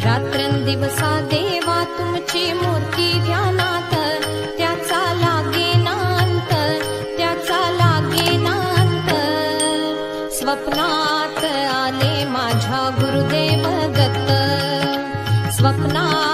रात्रंदिवसा देवा तुमची मूर्ती ध्यानात, त्याचा लागेनांत, त्याचा लागेनांत. स्वप्नात आले माझ्या गुरुदेव दत्त, स्वप्नात